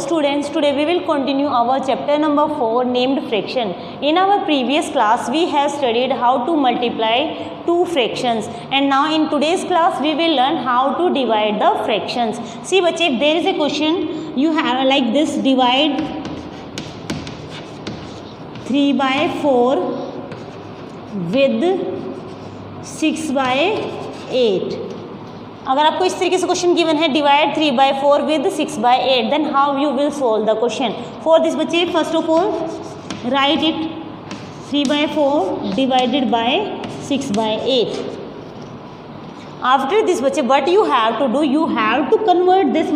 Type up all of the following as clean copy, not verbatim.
students, today we will continue our chapter number 4 named fraction. In our previous class we have studied how to multiply two fractions, and now in today's class we will learn how to divide the fractions. See बच्चे, if there is a question you have like this, divide 3/4 with 6/8. अगर आपको इस तरीके से question given है divide 3/4 with 6/8, then how you will solve the question. For this बच्चे first of all write it 3/4 divided by 6/8. After this बच्चे what you have to do, you have to convert this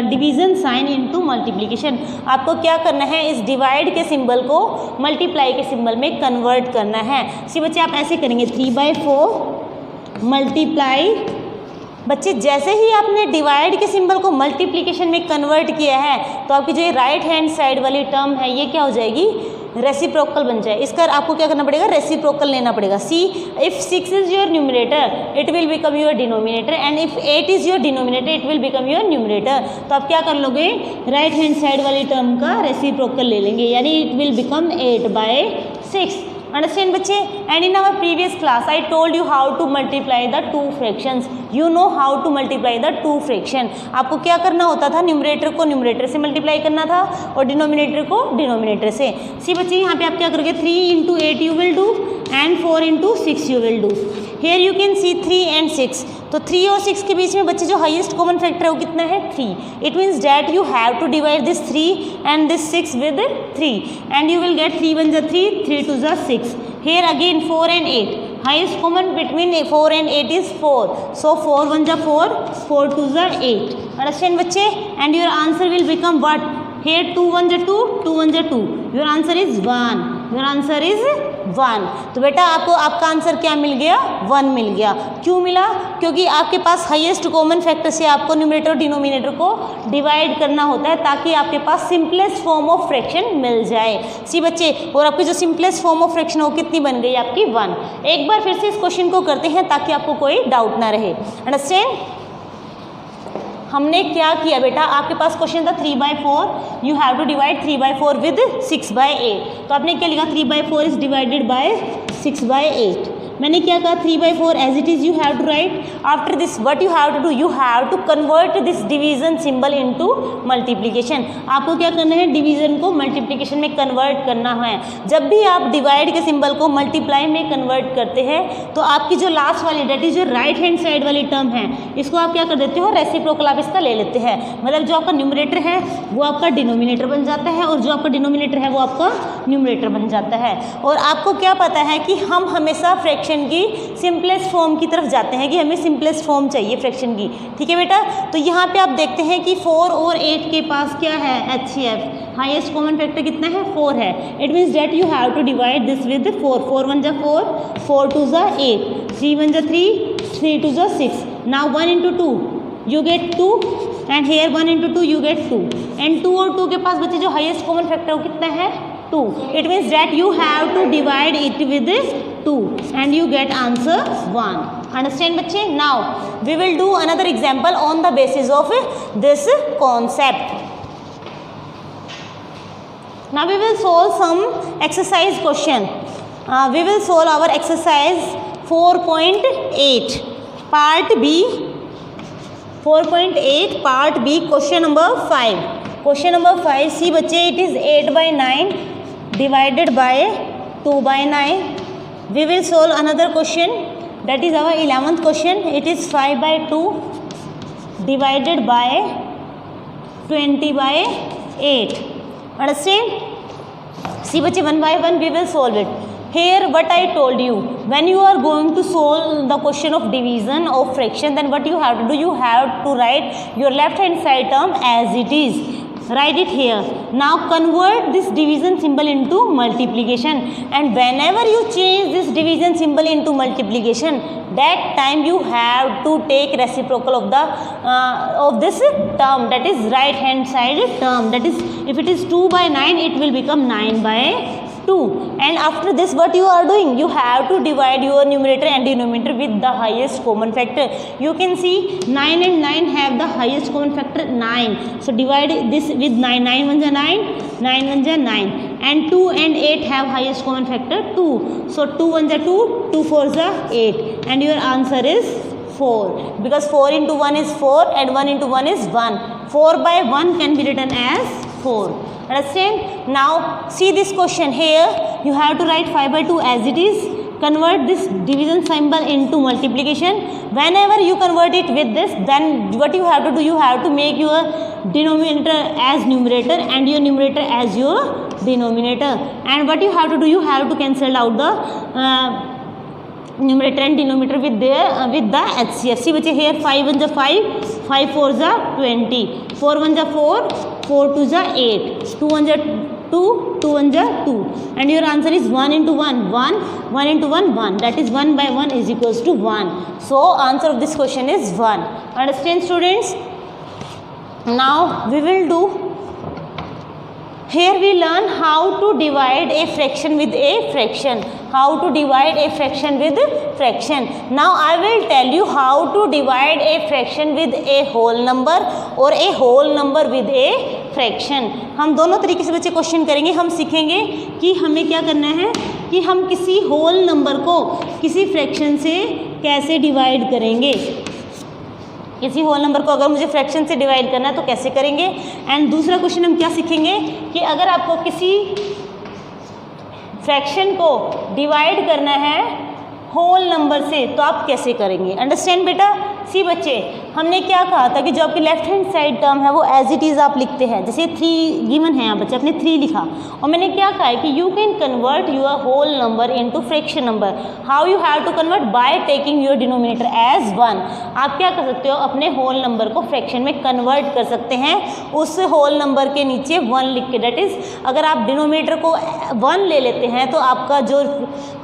division sign into multiplication. आपको क्या करना है, इस divide के symbol को multiply के सिंबल में कन्वर्ट करना है. सी बच्चे आप ऐसे करेंगे 3/4 मल्टीप्लाई. बच्चे जैसे ही आपने डिवाइड के सिंबल को मल्टीप्लिकेशन में कन्वर्ट किया है तो आपकी जो ये राइट हैंड साइड वाली टर्म है ये क्या हो जाएगी, रेसिप्रोकल बन जाए. इसका आपको क्या करना पड़ेगा, रेसिप्रोकल लेना पड़ेगा. See if 6 is your numerator it will become your denominator, and if 8 is your denominator it will become your numerator. तो आप क्या कर लोगे, राइट हैंड साइड वाली टर्म का रेसिप्रोकल ले लेंगे, यानी इट विल बिकम 8/6. Understand बच्चे? And in our previous class I told you how to multiply the two fractions. You know how to multiply the two fraction. आपको क्या करना होता था, न्यूमरेटर को न्यूमरेटर से मल्टीप्लाई करना था और डिनोमिनेटर को डिनोमिनेटर से. सी बच्चे यहाँ पे आप क्या करोगे, 3 × 8 you will do and 4 × 6 you will do. Here you can see 3 and 6. तो 3 और 6 के बीच में बच्चे जो हाईएस्ट कॉमन फैक्टर है वो कितना है, 3. It means that you have to divide this 3 and this 6 with 3 and you will get 3 × 1 = 3, 3 × 2 = 6. Here again 4 and 8. Highest common between 4 and 8 is 4. So 4 × 1 = 4, 4 × 2 = 8. Understand बच्चे? And your answer will become what? Here 2 × 1 = 2, 2 × 1 = 2. Your answer is 1. Your answer is 1. तो बेटा आपको आपका answer क्या मिल गया, 1 मिल गया. क्यों मिला, क्योंकि आपके पास हाईएस्ट कॉमन फैक्टर से आपको न्यूमरेटर और डिनोमिनेटर को डिवाइड करना होता है ताकि आपके पास सिंपलेस्ट फॉर्म ऑफ फ्रैक्शन मिल जाए. सी बच्चे, और आपकी जो सिंपलेस्ट फॉर्म ऑफ फ्रैक्शन हो कितनी बन गई आपकी, 1. एक बार फिर से इस क्वेश्चन को करते हैं ताकि आपको कोई डाउट ना रहे. अंडरस्टैंड? हमने क्या किया बेटा, आपके पास क्वेश्चन था 3/4, you have to divide 3/4 with 6/8. तो आपने क्या लिखा, 3/4 इज डिवाइडेड बाय 6/8. मैंने क्या कहा, 3/4 as it is you have to write. After this what you have to do, you have to convert this division symbol into multiplication. आपको क्या करना है, डिवीजन को मल्टीप्लिकेशन में कन्वर्ट करना है. जब भी आप डिवाइड के सिंबल को मल्टीप्लाई में कन्वर्ट करते हैं तो आपकी जो लास्ट वाली डेट इज जो राइट हैंड साइड वाली टर्म है इसको आप क्या कर देते हो, रेसिप्रोकल आप इसका ले लेते हैं. मतलब जो आपका न्यूमरेटर है वो आपका डिनोमिनेटर बन जाता है और जो आपका डिनोमिनेटर है वो आपका न्यूमरेटर बन जाता है. और आपको क्या पता है कि हम हमेशा फ्रैक्शन की सिंपलेस्ट फॉर्म की तरफ जाते हैं कि हमें सिंपलेस्ट फॉर्म चाहिए फ्रैक्शन की. ठीक है बेटा, तो यहाँ पे आप देखते हैं कि 4 और 8 के पास क्या है, HCF हाईएस्ट कॉमन फैक्टर कितना है, 4 है. It means that you have to divide this with 4. 4 × 1 = 4, 4 × 2 = 8, 3 × 1 = 3, 3 × 2 = 6. Now 1 × 2 you get 2 and here 1 × 2 you get 2. and 2 और 2 के पास बच्चे जो हाईएस्ट कॉमन फैक्टर वो कितना है, 2. It means that you have to divide it with 2 and you get answer 1. Understand बच्चे? Now we will do another example on the basis of this concept. Now we will solve some exercise question. We will solve our exercise 4.8 part B. 4.8 part B question number 5. Question number 5, see बच्चे, it is 8/9 divided by 2/9. We will solve another question, that is our 11th question. It is 5/2 divided by 20/8. Understand? See बच्चे, 1 by 1 we will solve it. Here what I told you, when you are going to solve the question of division of fraction, then what you have to do, you have to write your left hand side term as it is. Write it here. Now convert this division symbol into multiplication, and whenever you change this division symbol into multiplication, that time you have to take reciprocal of this term, that is right hand side term. That is, if it is 2/9 it will become 9/9. 2. And after this what you are doing, you have to divide your numerator and denominator with the highest common factor. You can see 9 and 9 have the highest common factor 9, so divide this with 9. 9 ones are 9, 9 ones are 9, and 2 and 8 have highest common factor 2, so 2 ones are 2, 2 fours are 8, and your answer is 4, because 4 into 1 is 4 and 1 into 1 is 1. 4 by 1 can be written as 4. Understand? Now see this question here. You have to write 5 by 2 as it is. Convert this division symbol into multiplication. Whenever you convert it with this, then what you have to do, you have to make your denominator as numerator and your numerator as your denominator. And what you have to do, you have to cancel out the numerator and denominator with the HCF. See बच्चे, here 5 1 are 5, 5 4 are 20, 4 1 are 4, 4 2 are 8, 2 1 are 2, 2 1 are 2, and your answer is 1 into 1, 1, 1 into 1, 1. That is 1 by 1 is equals to 1. So answer of this question is 1. Understand, students? Now we will do. Here we learn how to divide a fraction with a fraction. How to divide a fraction with fraction. Now I will tell you how to divide a fraction with a whole number or a whole number with a fraction. हम दोनों तरीके से बच्चे question करेंगे. हम सीखेंगे कि हमें क्या करना है कि हम किसी होल नंबर को किसी फ्रैक्शन से कैसे डिवाइड करेंगे. किसी होल नंबर को अगर मुझे फ्रैक्शन से डिवाइड करना है तो कैसे करेंगे. एंड दूसरा क्वेश्चन हम क्या सीखेंगे कि अगर आपको किसी फ्रैक्शन को डिवाइड करना है होल नंबर से तो आप कैसे करेंगे. अंडरस्टैंड बेटा. सी बच्चे, हमने क्या कहा था कि जो आपकी लेफ्ट हैंड साइड टर्म है वो एज इट इज़ आप लिखते हैं. जैसे 3 गिवन है, यहाँ बच्चे आपने 3 लिखा और मैंने क्या कहा है कि you can convert your whole number into fraction number. How you have to convert? By taking your denominator as 1. आप क्या कर सकते हो, अपने होल नंबर को फ्रैक्शन में कन्वर्ट कर सकते हैं उस होल नंबर के नीचे 1 लिख के. डेट इज़ अगर आप डिनोमिनेटर को 1 ले लेते हैं तो आपका जो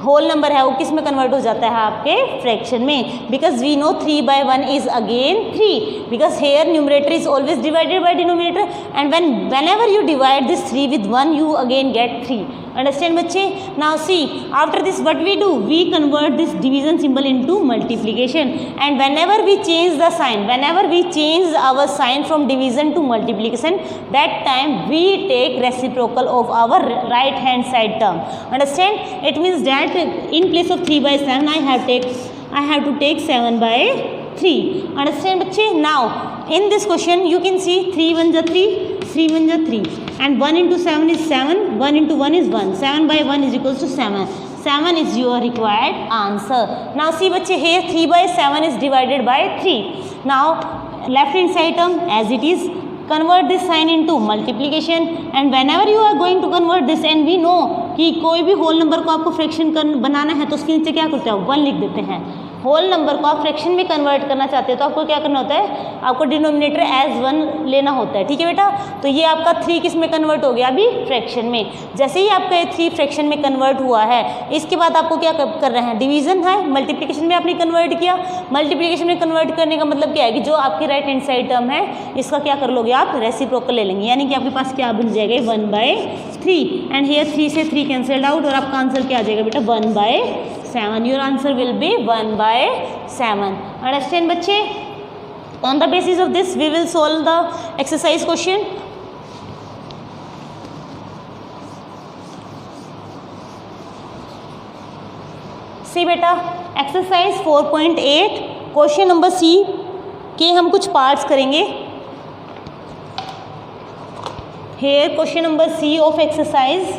होल नंबर है वो किस में कन्वर्ट हो जाता है, आपके फ्रैक्शन में. Because we know 3 by 1 is again 3, because here numerator is always divided by denominator, and whenever you divide this 3 with 1 you again get 3. Understand बच्चे. Now see, after this what we do, we convert this division symbol into multiplication, and whenever we change the sign, whenever we change our sign from division to multiplication, that time we take reciprocal of our right hand side term. Understand? It means that in place of 3 by 7 I have to take 7 by 3. Understand बच्चे. Now in this question you can see 3 1 are 3, 3 1 are 3, and 1 into 7 is 7, 1 into 1 is 1, 7 by 1 is equals to 7. 7 is your required answer. Now see बच्चे, here 3 by 7 is divided by 3. Now left hand side term as it is, convert this sign into multiplication, and whenever you are going to convert this, and we know कि कोई भी whole number को आपको fraction बनाना है तो उसके नीचे क्या करते हैं, 1 लिख देते हैं. होल नंबर को आप फ्रैक्शन में कन्वर्ट करना चाहते हैं तो आपको क्या करना होता है, आपको डिनोमिनेटर एज 1 लेना होता है. ठीक है बेटा. तो ये आपका 3 किस में कन्वर्ट हो गया, अभी फ्रैक्शन में. जैसे ही आपका ये 3 फ्रैक्शन में कन्वर्ट हुआ है, इसके बाद आपको क्या कर रहे हैं, डिवीजन है, मल्टीप्लिकेशन में आपने कन्वर्ट किया. मल्टीप्लिकेशन में कन्वर्ट करने का मतलब क्या है कि जो आपकी राइट हैंड साइड टर्म है इसका क्या कर लोगे आप, रेसिप्रोकल ले लेंगे. यानी कि आपके पास क्या बन जाएगा, 1 by 3, एंड हेयर 3 से 3 कैंसल्ड आउट और आपका आंसर क्या आ जाएगा बेटा, 1 by 7. Your answer will be 1 by 7. Understand बच्चे. On the basis of this we will solve the exercise question. See बेटा, exercise 4.8 क्वेश्चन नंबर सी के हम कुछ पार्ट्स करेंगे. Here question number C of exercise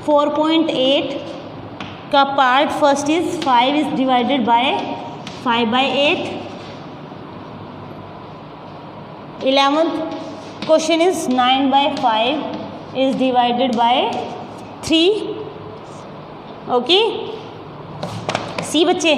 4.8 का part first is 5 is divided by 5 by 8. 11th question is 9 by 5 is divided by 3. Okay. See बच्चे,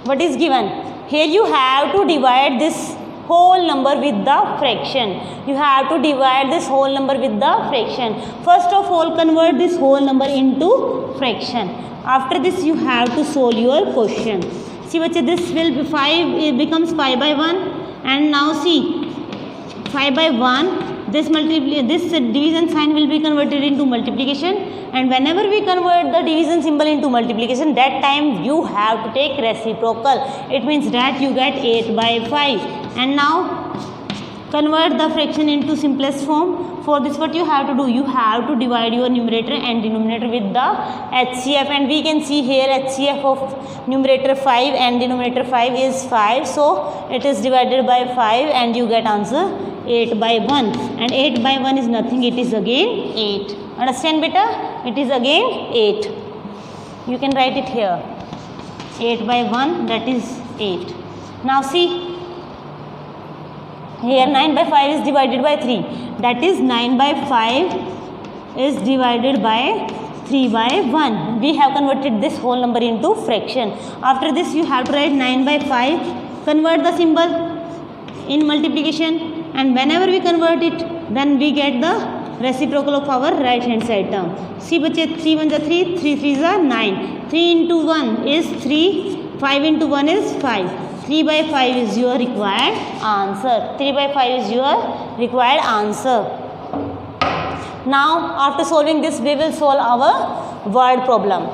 what is given here? You have to divide this whole number with the fraction. You have to divide this whole number with the fraction. First of all, convert this whole number into fraction. After this you have to solve your question. See बच्चे, this will be 5, it becomes 5 by 1, and now see 5 by 1, this division sign will be converted into multiplication, and whenever we convert the division symbol into multiplication, that time you have to take reciprocal. It means that you get 8 by 5. And now convert the fraction into simplest form. For this, what you have to do, you have to divide your numerator and denominator with the HCF, and we can see here HCF of numerator 5 and denominator 5 is 5, so it is divided by 5 and you get answer 8 by 1, and 8 by 1 is nothing, it is again 8. Understand beta? It is again 8. You can write it here, 8 by 1, that is 8. Now see, here 9 by 5 is divided by 3, that is 9 by 5 is divided by 3 by 1. We have converted this whole number into fraction. After this, you have to write 9 by 5, convert the symbol in multiplication, and whenever we convert it, then we get the reciprocal of our right hand side term. See बच्चे, 3 1 3, 3 3 9, 3 into 1 is 3, 5 into 1 is 5. 3 by 5 is your required answer. 3 by 5 is your required answer. Now after solving this, we will solve our word problem.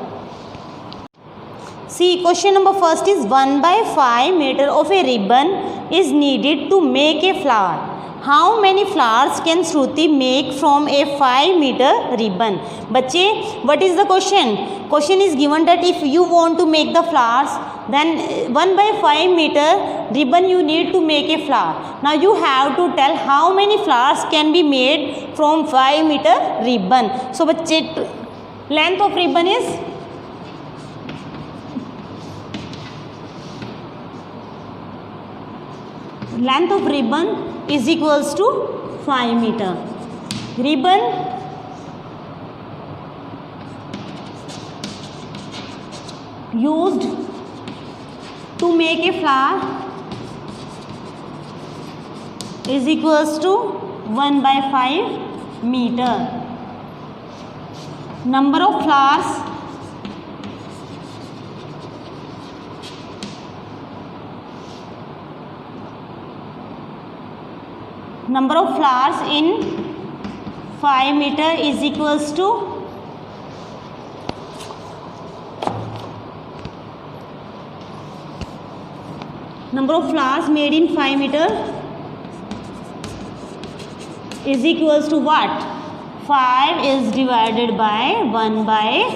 See, question number first is 1 by 5 meter of a ribbon is needed to make a flower. How many flowers can Shruti make from a 5 meter ribbon? बच्चे, what is the question? Question is given that if you want to make the flowers, then 1 by 5 meter ribbon you need to make a flower. Now you have to tell how many flowers can be made from 5 meter ribbon. So बच्चे, length of ribbon is is equals to 5 meter. Ribbon used to make a flower is equals to 1 by 5 meter. Number of flowers in 5 meter is equals to number of flowers made in 5 meter is equals to what? 5 is divided by 1 by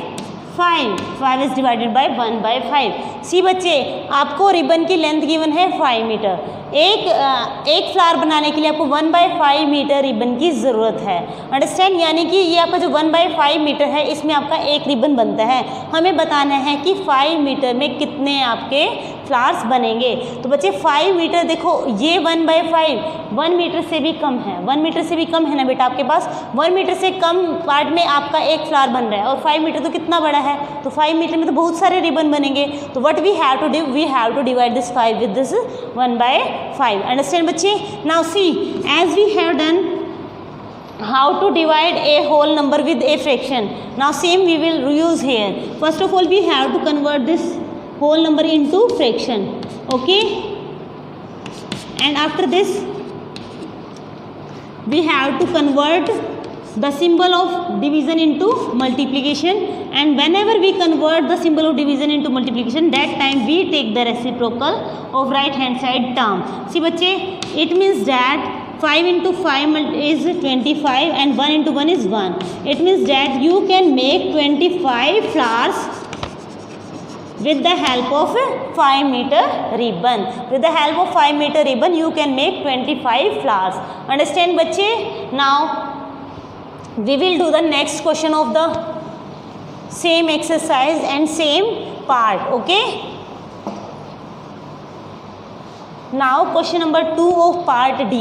5. 5 is divided by 1 by 5. सी बच्चे, आपको ribbon की length given है 5 metre. एक flower बनाने के लिए आपको 1 by 5 metre ribbon की ज़रूरत है. अंडरस्टैंड? यानी कि ये आपका जो 1 by 5 मीटर है, इसमें आपका एक रिबन बनता है. हमें बताना है कि 5 मीटर में कितने आपके फ्लावर्स बनेंगे. तो बच्चे 5 मीटर देखो, ये 1 by 5 1 मीटर से भी कम है. 1 मीटर से भी कम है ना बेटा आपके पास. 1 मीटर से कम पार्ट में आपका एक फ्लावर बन रहा है, और 5 मीटर तो कितना बड़ा है. तो 5 मीटर में तो बहुत सारे रिबन बनेंगे. तो what we have to do, we have to divide this 5 with this 1 by 5. Understand बच्चे? Now see, as we have done how to divide a whole number with a fraction, now same we will use here. First of all, we have to convert this whole number into fraction. Okay, and after this we have to convert the symbol of division into multiplication, and whenever we convert the symbol of division into multiplication, that time we take the reciprocal of right hand side term. See बच्चे, it means that 5 into 5 is 25 and 1 into 1 is 1. It means that you can make 25 flowers with the help of 5 meter ribbon. With the help of 5 meter ribbon, you can make 25 flowers. Understand बच्चे? Now we will do the next question of the same exercise and same part. Okay? Now question number 2 of part D.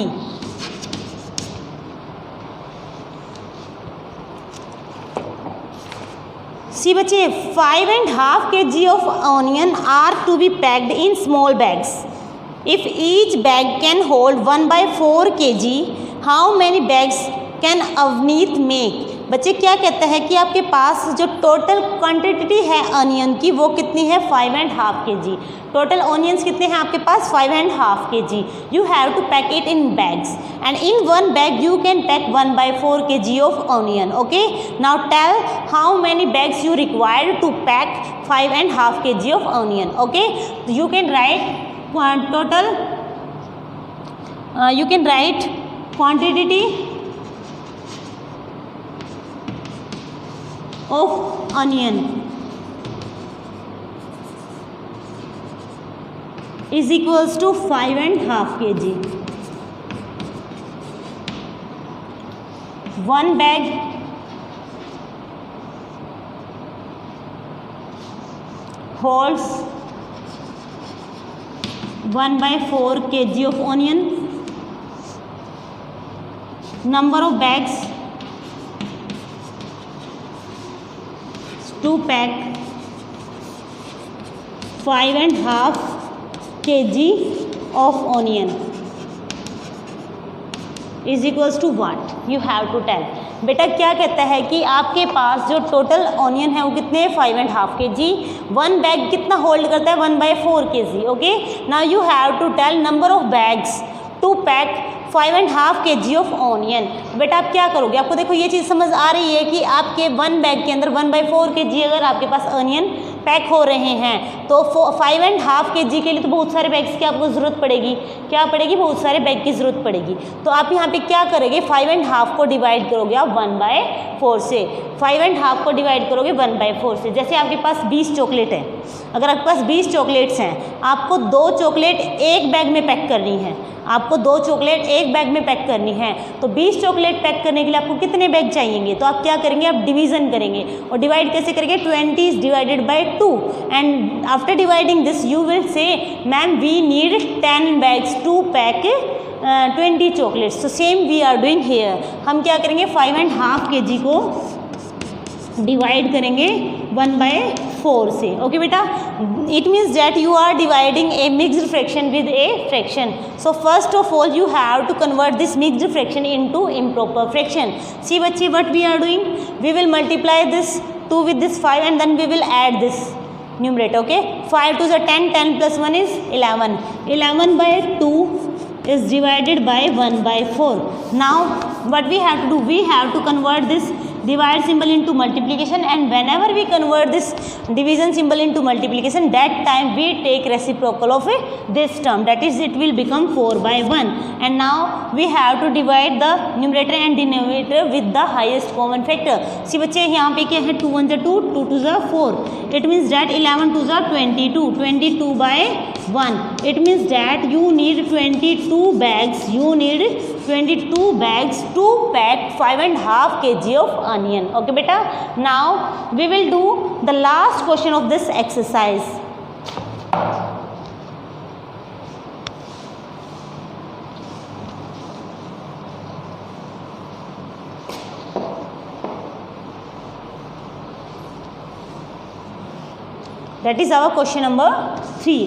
See बच्चे, 5.5 kg of onion are to be packed in small bags. If each bag can hold 1 by 4 kg, how many bags can Avneet make? बच्चे क्या कहता है कि आपके पास जो total quantity है onion की वो कितनी है 5.5 kg। टोटल ऑनियंस कितने हैं आपके पास 5.5 kg। You have to pack it in bags and in one bag you can pack 1/4 kg of onion. Okay, now tell how many bags you required to pack 5.5 kg of onion. Okay, you can write total, you can write quantity of onion is equals to 5.5 kg. One bag holds 1/4 kg of onion. Number of bags to pack 5.5 kg of onion is equals to what? You have to tell. बेटा क्या कहता है कि आपके पास जो total onion है वो कितने 5.5 kg। वन बैग कितना होल्ड करता है 1/4 kg। Okay, now you have to tell number of bags to pack 5.5 kg of onion. बेटा आप क्या करोगे, आपको देखो ये चीज़ समझ आ रही है कि आपके वन बैग के अंदर 1/4 kg अगर आपके पास ऑनियन पैक हो रहे हैं तो 5.5 kg के लिए तो बहुत सारे बैग्स की आपको ज़रूरत पड़ेगी। क्या पड़ेगी, बहुत सारे बैग की ज़रूरत पड़ेगी। तो आप यहाँ पे क्या करोगे 5.5 को डिवाइड करोगे आप 1/4 से। 5.5 को डिवाइड करोगे 1/4 से। जैसे आपके पास 20 चॉकलेट है, अगर आपके पास 20 चॉकलेट्स हैं, आपको 2 चॉकलेट एक बैग में पैक करनी है, आपको 2 चॉकलेट एक बैग में पैक करनी है। तो 20 चॉकलेट पैक करने के लिए आपको कितने बैग चाहिए, तो आप क्या करेंगे, आप डिवीज़न करेंगे और डिवाइड कैसे करेंगे 20 divided by 2 and after dividing this you will say ma'am we need 10 bags to pack 20 chocolates. तो same we are doing here, हम क्या करेंगे 5.5 kg को डिवाइड करेंगे 1/4 से। ओके बेटा, it means that you are dividing a mixed fraction with a fraction. So first of all you have to convert this mixed fraction into improper fraction. See बच्चे what we are doing, we will multiply this 2 with this 5 and then we will add this numerator. Okay, 5 to the 10, 10 plus 1 is 11. 11/2 is divided by 1/4. Now what we have to do, we have to convert this divide symbol into multiplication, and whenever we convert this division symbol into multiplication, that time we take reciprocal of this term, that is it will become 4/1. And now we have to divide the numerator and denominator with the highest common factor. See बच्चे यहाँ पे क्या है 2 1 2, 2 2 4. It means that 11 2 22, 22/1. It means that you need 22 bags. You need 22 bags to pack 5.5 kg of onion. Okay beta, now we will do the last question of this exercise. That is our question number 3.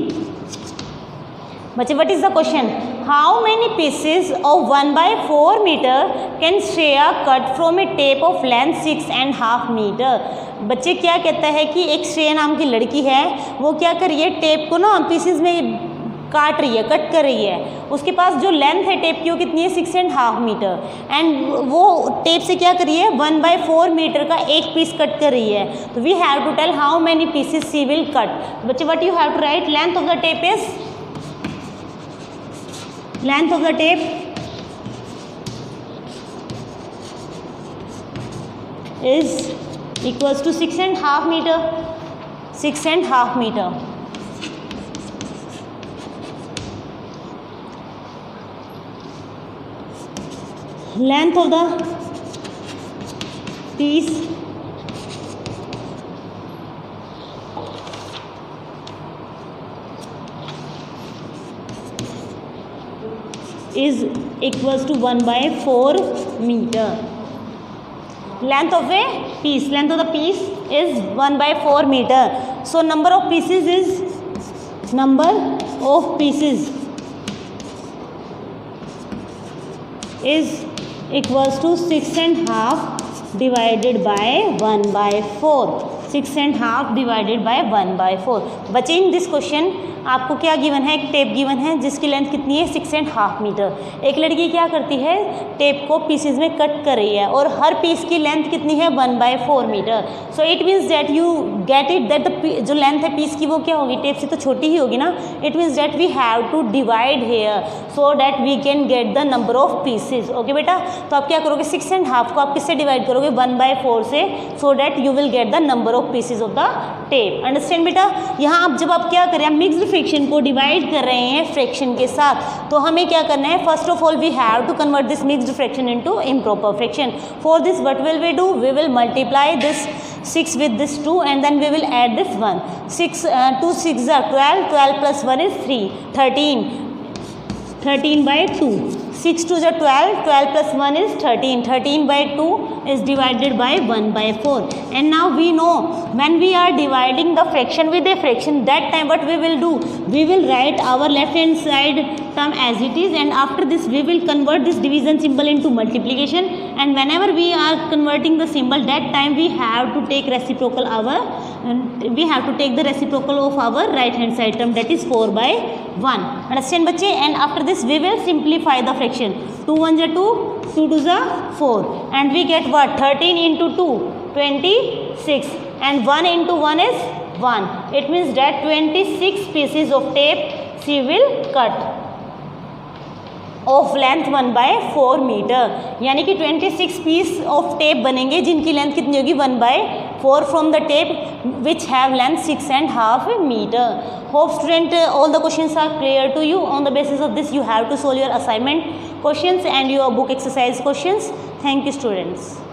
बच्चे what is the question? How many pieces of 1/4 meter can Shreya cut from a tape of length 6.5 meter? बच्चे क्या कहता है कि एक श्रेया नाम की लड़की है, वो क्या कर रही है, टेप को ना पीसेस में काट रही है, कट कर रही है। उसके पास जो लेंथ है टेप की वो कितनी है 6.5 मीटर, एंड वो टेप से क्या कर रही है 1/4 मीटर का एक पीस कट कर रही है। तो we have to tell how many pieces she will cut. बच्चे what you have to write, length of the tape is, length of the tape is equals to 6.5 meter. 6.5 meter. Length of the piece is equals to 1/4 meter. Length of a piece, length of the piece is 1/4 meter. So number of pieces is equals to 6.5 divided by 1/4, 6.5 divided by 1/4। बच्चे in this question आपको क्या given है, एक tape given है जिसकी length कितनी है 6.5 metre. एक लड़की क्या करती है, टेप को पीसेज में कट कर रही है और हर पीस की लेंथ कितनी है 1/4 metre. So it means that you get it that जो लेंथ है पीस की वो क्या होगी, टेप से तो छोटी ही होगी ना। It means that we have to divide here so that we can get the number of pieces. Okay बेटा, तो आप क्या करोगे 6.5 को आप किससे डिवाइड करोगे 1/4 से, so that you will get the number of pieces of the tape. Understand बेटा। यहाँ आप जब आप क्या करें, मिक्स्ड फ्रैक्शन को डिवाइड कर रहे हैं फ्रैक्शन के साथ, तो हमें क्या करना है, first of all we have to convert this mixed fraction into improper fraction. For this what will we do, we will multiply this 6 with this 2 and then we will add this 1. 2 6 are 12, 12 plus 1 is 3, 13, 13 by 2. 6 2 are 12, 12 plus 1 is 13, 13 by 2 is divided by 1/4. And now we know when we are dividing the fraction with a fraction, that time what we will do, we will write our left hand side term as it is, and after this we will convert this division symbol into multiplication, and whenever we are converting the symbol, that time we have to take reciprocal the reciprocal of our right hand side term, that is 4/1. Understand बच्चे? And after this we will simplify the fraction. 2 1s are 2, 2 2s are 4, and we get what, 13 into 2 26, and 1 into 1 is 1. It means that 26 pieces of tape she will cut of length 1/4 metre, यानी कि 26 piece of tape बनेंगे जिनकी length कितनी होगी 1/4 from the tape which have length 6.5 metre. Hope student all the questions are clear to you. On the basis of this you have to solve your assignment questions and your book exercise questions. Thank you students.